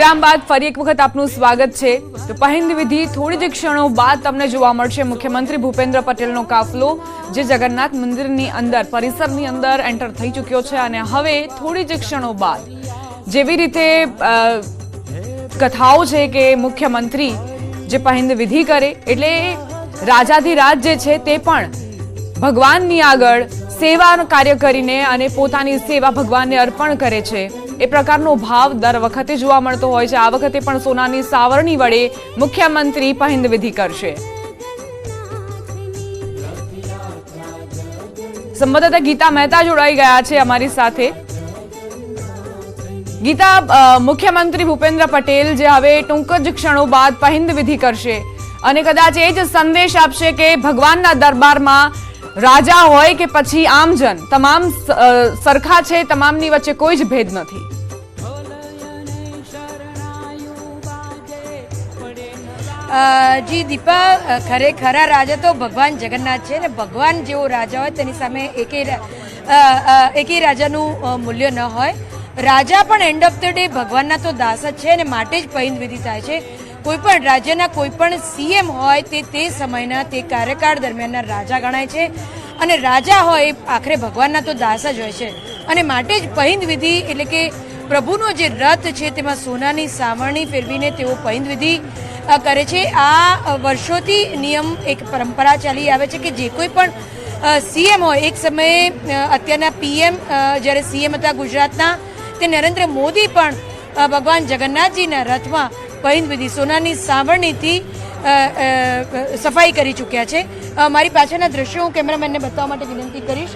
વિરામ બાદ ફરી એક વખત આપનું સ્વાગત છે। તો પહિંદ વિધિ થોડી જ ક્ષણો બાદ તમને જોવા મળશે। મુખ્યમંત્રી ભૂપેન્દ્ર પટેલનો કાફલો જે જગન્નાથ મંદિરની અંદર પરિસરની અંદર એન્ટર થઈ ચૂક્યો છે અને હવે થોડી જ ક્ષણો બાદ જેવી રીતે કથાઓ છે કે મુખ્યમંત્રી જે પહિંદ વિધિ કરે એટલે રાજાધિરાજ જે છે તે પણ ભગવાનની આગળ સેવાનું કાર્ય કરીને અને પોતાની સેવા ભગવાનને અર્પણ કરે છે। એ પ્રકારનો ભાવ દર વખતે જોવા મળતો હોય છે। આ વખતે પણ સોનાની સાવરણી વડે મુખ્યમંત્રી પહિંદ વિધિ કરશે। સંવાદદાતા ગીતા મહેતા જોડાઈ ગયા છે અમારી સાથે। ગીતા, મુખ્યમંત્રી ભૂપેન્દ્ર પટેલ જે હવે ટૂંક જ ક્ષણો બાદ પહિંદ વિધિ કરશે અને કદાચ એ જ સંદેશ આપશે કે ભગવાનના દરબારમાં રાજા હોય કે પછી આમજન તમામ સરખા છે, તમામની વચ્ચે કોઈ જ ભેદ નથી। જી દીપા, ખરેખરા રાજા તો ભગવાન જગન્નાથ છે ને ભગવાન જેવો રાજા હોય તેની સામે એકેય રાજાનું મૂલ્ય ન હોય। રાજા પણ એન્ડ ઓફ ધ ડે ભગવાનના તો દાસ જ છે અને માટે જ પહિંદ વિધિ થાય છે। કોઈ પણ રાજ્યના કોઈ પણ સીએમ હોય તે સમયના તે કાર્યકાળ દરમિયાનના રાજા ગણાય છે અને રાજા હોય એ આખરે ભગવાનના તો દાસ જ હોય છે અને માટે જ પહિંદ વિધિ એટલે કે પ્રભુનો જે રથ છે તેમાં સોનાની સાવરણી ફેરવીને તેઓ પહિંદ વિધિ કરે છે। આ વર્ષોથી નિયમ એક પરંપરા ચાલી આવે છે કે જે કોઈ પણ સીએમ હોય, એક સમયે અત્યારના પીએમ જ્યારે સીએમ હતા ગુજરાતના તે નરેન્દ્ર મોદી પણ ભગવાન જગન્નાથજીના રથમાં પહિંદ વિધિ સોનાની સાવરણીથી સફાઈ કરી ચૂક્યા છે। મારી પાછળના દ્રશ્યો હું કેમેરામેનને બતાવવા માટે વિનંતી કરીશ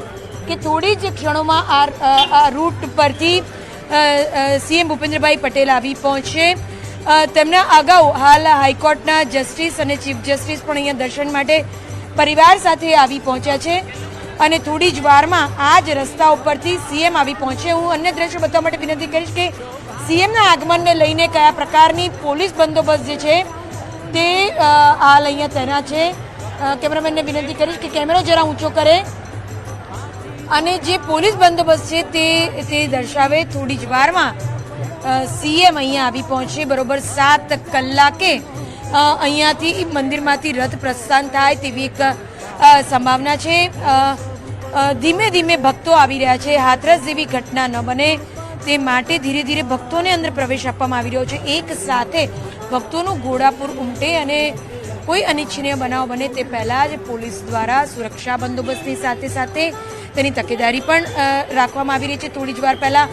કે થોડી જ ક્ષણોમાં આ રૂટ પરથી સીએમ ભૂપેન્દ્રભાઈ પટેલ આવી પહોંચશે। તેમના અગાઉ હાલ હાઈકોર્ટના જસ્ટિસ અને ચીફ જસ્ટિસ પણ અહીંયા દર્શન માટે પરિવાર સાથે આવી પહોંચ્યા છે અને થોડી જ વારમાં આ જ રસ્તા ઉપરથી સીએમ આવી પહોંચે। હું અન્ય દ્રશ્યો બતાવવા માટે વિનંતી કરીશ કે સીએમના આગમનને લઈને કયા પ્રકારની પોલીસ બંદોબસ્ત જે છે તે હાલ અહીંયા તૈનાત છે। કેમેરામેનને વિનંતી કરીશ કે કેમેરો જરા ઊંચો કરે અને જે પોલીસ બંદોબસ્ત છે તે દર્શાવે। થોડી જ વારમાં સીએમ અહીંયા આવી પહોંચે। બરોબર 7 કલાકે અહીંયાથી મંદિરમાંથી રથ પ્રસ્થાન થાય તેવી એક સંભાવના છે। ધીમે ધીમે ભક્તો આવી રહ્યા છે। હાથરસ જેવી ઘટના ન બને તે માટે ધીરે ધીરે ભક્તોને અંદર પ્રવેશ આપવામાં આવી રહ્યો છે। એક સાથે ભક્તોનું ઘોડાપુર ઉમટે અને કોઈ અનિચ્છનીય બનાવ બને તે પહેલાં જ પોલીસ દ્વારા સુરક્ષા બંદોબસ્તની સાથે સાથે તેની તકેદારી પણ રાખવામાં આવી રહી છે। થોડી જ વાર પહેલાં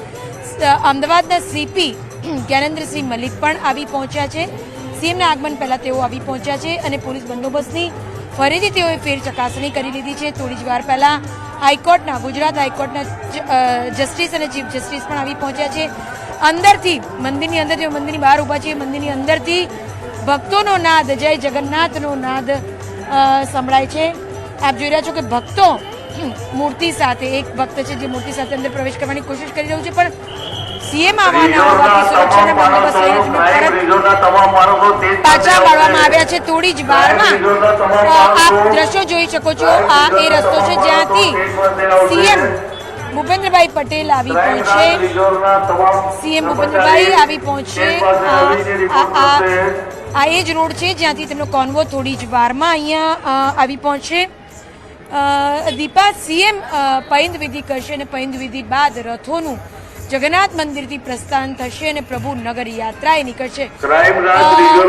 અમદાવાદના સીપી જ્ઞાનેન્દ્રસિંહ મલિક પણ આવી પહોંચ્યા છે। સીએમના આગમન પહેલાં તેઓ આવી પહોંચ્યા છે અને પોલીસ બંદોબસ્તની ફરીથી તેઓએ ફેર ચકાસણી કરી લીધી છે। થોડી જ વાર પહેલાં હાઈકોર્ટના ગુજરાત હાઈકોર્ટના જસ્ટિસ અને ચીફ જસ્ટિસ પણ આવી પહોંચ્યા છે। અંદરથી મંદિરની અંદર જે મંદિરની બહાર ઊભા છે મંદિરની અંદરથી ભક્તોનો નાદ, જય જગન્નાથનો નાદ સંભળાય છે। આપ જોઈ રહ્યા છો કે ભક્તો મૂર્તિ સાથે, એક ભક્ત છે જે મૂર્તિ સાથે અંદર પ્રવેશ કરવાની કોશિશ કરી રહ્યું છે પણ સીએમ આવવાના હોવાથી સુરક્ષાના બંદોબસ્ત પાછા પાડવામાં આવ્યા છે। થોડી જ વારમાં આપ દ્રશ્યો જોઈ શકો છો। આ એ રસ્તો છે જ્યાંથી સીએમ ભૂપેન્દ્રભાઈ પટેલ આવી પહોંચે। સીએમ ભૂપેન્દ્રભાઈ આવી પહોંચે। આ એ જ રોડ છે જ્યાંથી તેમનો કોન્વો થોડી જ વારમાં અહીંયા આવી પહોંચે। દીપા, સીએમ પહિંદ વિધિ કરશે અને પહિંદ વિધિ બાદ રથોનું જગન્નાથ મંદિરથી પ્રસ્થાન થશે અને પ્રભુ નગર યાત્રાએ નીકળશે।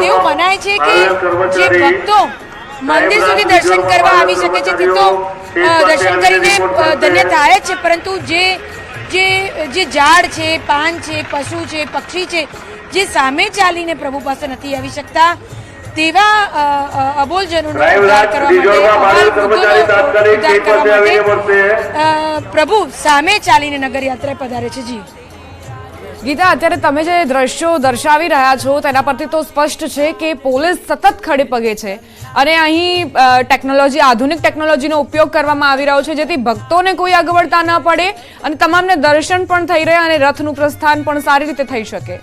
એવું મનાય છે કે જે ભક્તો મંદિર સુધી દર્શન કરવા આવી શકે છે તે તો દર્શન કરીને ધન્ય થાય જ છે પરંતુ જે ઝાડ છે, પાન છે, પશુ છે, પક્ષી છે જે સામે ચાલીને પ્રભુ પાસે નથી આવી શકતા તેવા અબોલજનોનો ઉદ્ધાર કરવા માટે પ્રભુ સામે ચાલીને નગર યાત્રાએ પધારે છે। જી ગીતા, અત્યારે તમે જે દ્રશ્યો દર્શાવી રહ્યા છો તેના પરથી તો સ્પષ્ટ છે કે પોલીસ સતત ખડે પગે છે અને અહીં ટેકનોલોજી, આધુનિક ટેકનોલોજીનો ઉપયોગ કરવામાં આવી રહ્યો છે જેથી ભક્તોને કોઈ અગવડતા ન પડે અને તમામને દર્શન પણ થઈ રહે અને રથનું પ્રસ્થાન પણ સારી રીતે થઈ શકે।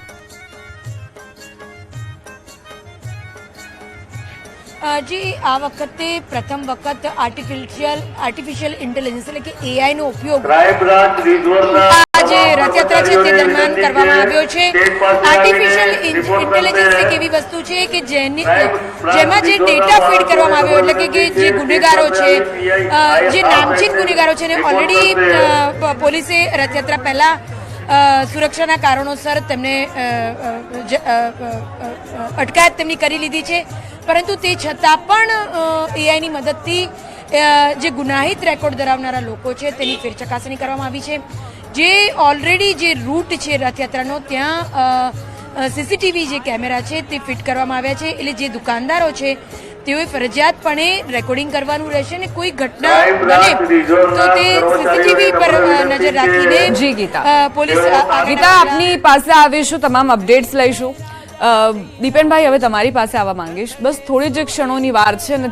જી, આ વખતે પ્રથમ વખત આર્ટિફિશિયલ ઇન્ટેલિજન્સ એટલે કે એઆઈ નો ઉપયોગ જે રથયાત્રા છે તે દરમિયાન કરવામાં આવ્યો છે. આર્ટિફિશિયલ ઇન્ટેલિજન્સ એક એવી વસ્તુ છે કે જેમાં જે ડેટા ફીડ કરવામાં આવ્યો એટલે કે જે ગુનેગારો છે, જે નામચીન ગુનેગારો છે ને ઓલરેડી પોલીસે રથયાત્રા પહેલા સુરક્ષાના કારણોસર તેમને અટકાયત તેમની કરી લીધી છે. પરંતુ તે છતાં પણ એઆઈની મદદથી જે ગુનાહિત રેકોર્ડ ધરાવનારા લોકો છે તેની ફેર ચકાસણી કરવામાં આવી છે. જે ઓલરેડી જે રૂટ છે રથયાત્રાનો ત્યાં સીસીટીવી જે કેમેરા છે તે ફિટ કરવામાં આવ્યા છે. એટલે જે દુકાનદારો છે તેઓએ ફરજિયાતપણે રેકોર્ડિંગ કરવાનું રહેશે ને કોઈ ઘટના બને તો તે સીસીટીવી પર નજર રાખીને જી ગીતા પોલીસ ગીતા આપની પાસે આવીશું, તમામ અપડેટ્સ લઈશું. દીપેનભાઈ, હવે તમારી પાસે આવવા માંગીશ. બસ થોડી જ ક્ષણોની વાર છે અને